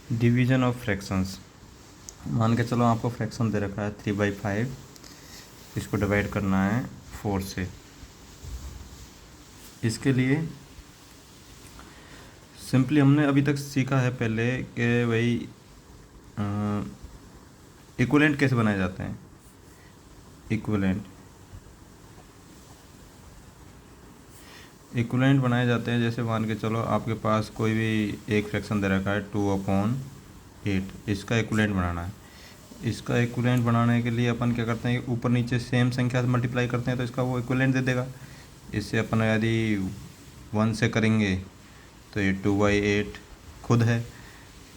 Division of fractions. मान के चलो आपको फ्रैक्शन दे रखा है 3/5, इसको डिवाइड करना है 4 से। इसके लिए सिंपली हमने अभी तक सीखा है पहले कि भाई इक्विवेलेंट कैसे बनाए जाते हैं। इक्विवेलेंट बनाए जाते हैं जैसे मान के चलो आपके पास कोई भी एक फ्रैक्शन दे रखा है 2/8, इसका इक्विवेलेंट बनाना है। इसका इक्विवेलेंट बनाने के लिए अपन क्या करते हैं, ऊपर नीचे सेम संख्या से मल्टीप्लाई करते हैं तो इसका वो इक्विवेलेंट दे देगा। इससे अपन यदि 1 से करेंगे तो ये 2/8 खुद है।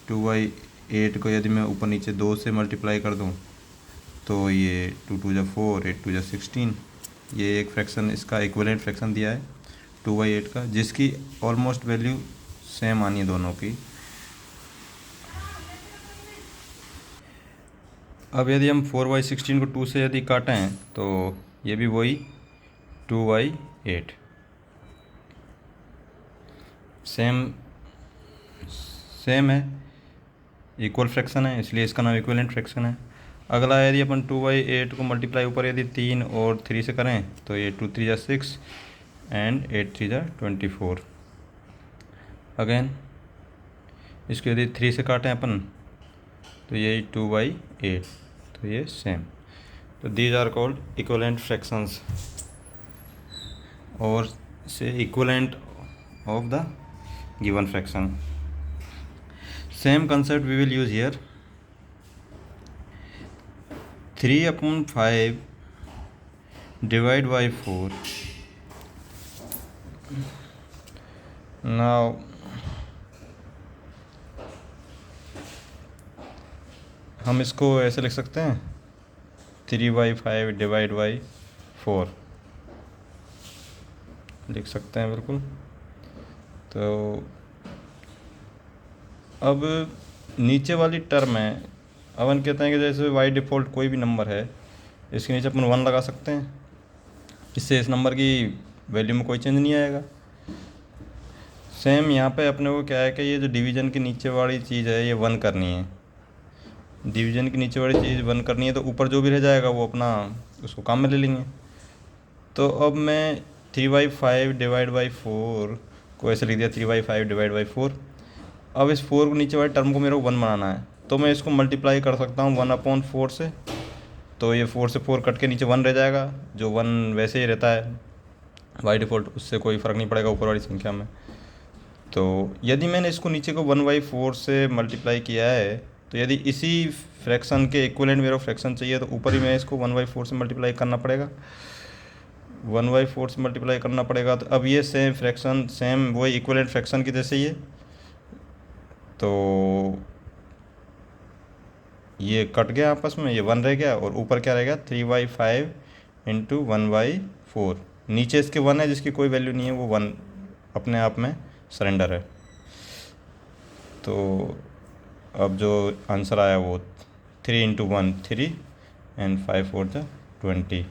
2/8 को यदि मैं ऊपर नीचे 2 से मल्टीप्लाई कर दूं तो ये 2 2 जा 4, 8 2 जा 16। ये एक फ्रैक्शन इसका इक्विवेलेंट फ्रैक्शन दिया है 2/8 का, जिसकी ऑलमोस्ट वैल्यू सेम आनी है दोनों की। अब यदि हम 4/16 को 2 से यदि काटें तो ये भी वही 2/8 सेम है, इक्वल फ्रैक्शन है, इसलिए इसका नाम इक्विवेलेंट फ्रैक्शन है। अगला यदि अपन 2/8 को मल्टीप्लाई ऊपर यदि 3 और 3 से करें तो ये 2 3 जा 6 एंड 8 3 जा 24। अगेन इसको यदि 3 से काटें अपन तो ये 2/8, तो ये सेम। तो these are called equivalent fractions और से equivalent of the given fraction. Same concept we will use here. 3/5 divide by 4. Now हम इसको ऐसे लिख सकते हैं 3/5 डिवाइड बाई 4 लिख सकते हैं बिल्कुल। तो अब नीचे वाली टर्म है, अपन कहते हैं कि जैसे बाई डिफ़ॉल्ट कोई भी नंबर है इसके नीचे अपन 1 लगा सकते हैं, इससे इस नंबर की वैल्यू में कोई चेंज नहीं आएगा। सेम यहाँ पे अपने को क्या है कि ये जो डिवीज़न के नीचे वाली चीज़ है ये 1 करनी है। डिवीज़न के नीचे वाली चीज़ 1 करनी है तो ऊपर जो भी रह जाएगा वो अपना उसको काम में ले लेंगे। तो अब मैं 3/5 डिवाइड बाई 4 को ऐसे लिख दिया 3/5 डिवाइड बाई 4। अब इस 4 को नीचे वाली टर्म को मेरे को 1 बनाना है तो मैं इसको मल्टीप्लाई कर सकता हूँ 1/4 से। तो ये 4 से 4 कट के नीचे 1 रह जाएगा, जो 1 वैसे ही रहता है बाई डिफ़ॉल्ट, उससे कोई फ़र्क नहीं पड़ेगा ऊपर वाली संख्या में। तो यदि मैंने इसको नीचे को 1/4 से मल्टीप्लाई किया है तो यदि इसी फ्रैक्शन के इक्विवेलेंट मेरे को फ्रैक्शन चाहिए तो ऊपर ही मैं इसको 1/4 से मल्टीप्लाई करना पड़ेगा। 1/4 से मल्टीप्लाई करना पड़ेगा तो अब ये सेम फ्रैक्शन सेम वही इक्विवेलेंट फ्रैक्शन की जैसे ही है, तो ये कट गया आपस में, ये 1 रह गया और ऊपर क्या रह गया 3/5 इंटू 1/4। नीचे इसके 1 है जिसकी कोई वैल्यू नहीं है, वो 1 अपने आप में सरेंडर है। तो अब जो आंसर आया वो 3 इंटू 1 3 एंड 5 4 जा 20,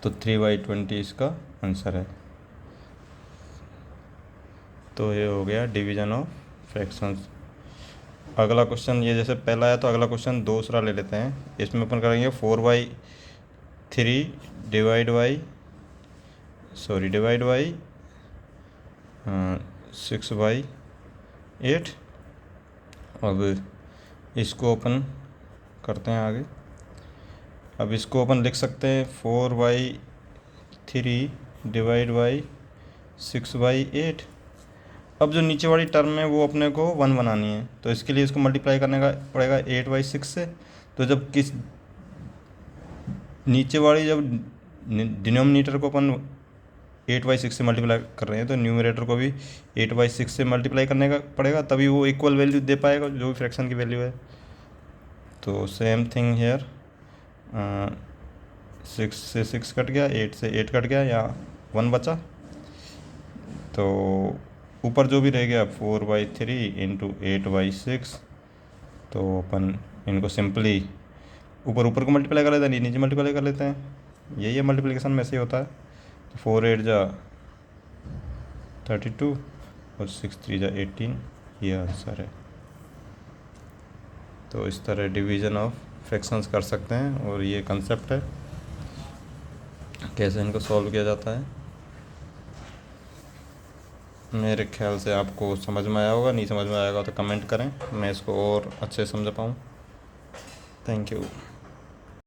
तो 3/20 इसका आंसर है। तो ये हो गया डिवीज़न ऑफ फ्रैक्शंस। अगला क्वेश्चन ये जैसे पहला है तो अगला क्वेश्चन दूसरा ले लेते हैं। इसमें अपन करेंगे 4/3 डिवाइड बाई 6/8। अब इसको अपन करते हैं आगे। अब इसको अपन लिख सकते हैं 4/3 डिवाइड बाई 6/8। अब जो नीचे वाली टर्म है वो अपने को 1 बनानी है तो इसके लिए इसको मल्टीप्लाई करने का पड़ेगा 8/6 से। तो जब किस नीचे वाली जब डिनोमिनेटर को अपन 8/6 से मल्टीप्लाई कर रहे हैं तो न्यूमरेटर को भी 8/6 से मल्टीप्लाई करने का पड़ेगा, तभी वो इक्वल वैल्यू दे पाएगा जो भी फ्रैक्शन की वैल्यू है। तो सेम थिंग हेयर, 6 से 6 कट गया, 8 से 8 कट गया, या 1 बचा। तो ऊपर जो भी रह गया 4/3 इंटू 8/6। तो अपन इनको सिंपली ऊपर को मल्टीप्लाई कर लेते हैं, नीचे मल्टीप्लाई कर लेते हैं। यही है मल्टीप्लिकेशन में ऐसे ही होता है। तो 4 8 जा 32 और 6 3 जा 18, ये आंसर है। तो इस तरह डिवीज़न ऑफ फ्रैक्शंस कर सकते हैं, और ये कंसेप्ट है कैसे इनको सॉल्व किया जाता है। मेरे ख्याल से आपको समझ में आया होगा, नहीं समझ में आएगा तो कमेंट करें, मैं इसको और अच्छे से समझ पाऊँ। Thank you.